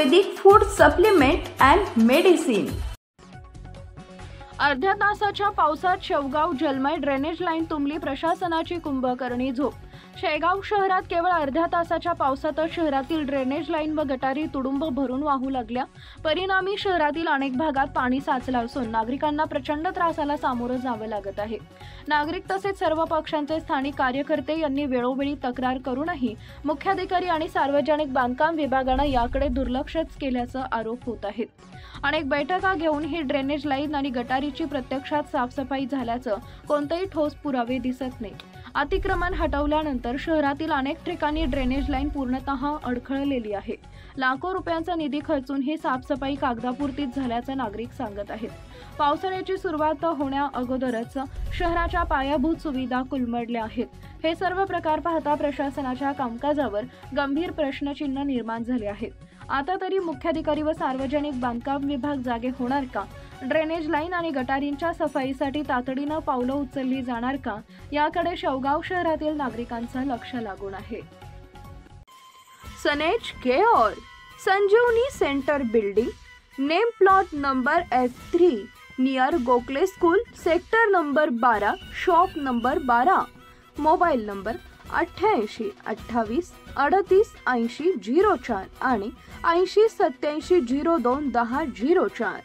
Ayurvedic food supplement and medicine. अर्ध्या तासाच्या पावसात शेवगाव जलमय ड्रेनेज लाईन तुंबली, प्रशासनाची कुंभकर्णी झोप। शेगाव शहरात केवळ अर्ध्या तासाच्या पावसातच शहरातील ड्रेनेज लाईन व गटारी तुडुंब भरून वाहू लागल्या। परिणामी शहरातील अनेक भागात पाणी साचलं असून नागरिकांना प्रचंड त्रासाला सामोरं जावं लागत आहे। नागरिक तसेच सर्व पक्षांचे स्थानिक कार्यकर्ते यांनी वेळोवेळी तक्रार करूनही मुख्याधिकारी आणि सार्वजनिक बांधकाम विभागाने याकडे दुर्लक्षच केल्याचा आरोप होत आहे। अनेक बैठका घेऊन ही ड्रेनेज लाईन आणि गटारीची प्रत्यक्षात साफसफाई झाल्याचं कोणतेही ठोस पुरावे दिसत नाहीत। अतिक्रमण हटवल्यानंतर शहरातील अनेक ठिकाणी ड्रेनेज लाईन पूर्णतः अडखळलेली आहे। लाखो रुपयांचा निधी खर्चून ही साफसफाई कागदापुरतीच झाल्याचं नागरिक सांगत आहेत। पावसाळ्याची सुरुवात होण्या अगोदरच शहराच्या पायाभूत सुविधा कोलमडल्या आहेत। हे सर्व प्रकार पाहता प्रशासनाच्या कामकाजावर गंभीर प्रश्नचिन्ह निर्माण झाले आहेत। आता तरी मुख्याधिकारी व सार्वजनिक बांधकाम विभाग जागे होणार का? ड्रेनेज लाईन आणि गटारींच्या सफाईसाठी तातडीनं पावलं उचलली जाणार का? याकडे शेवगाव शहरातील नागरिकांचं लक्ष लागून आहे। सनेज care Sanjeevani centre building, name plot number F3 near Gokhale school, sector number 12, shop number 12, mobile number 88 28 38 80 04 आणि 80 87 02 10 04।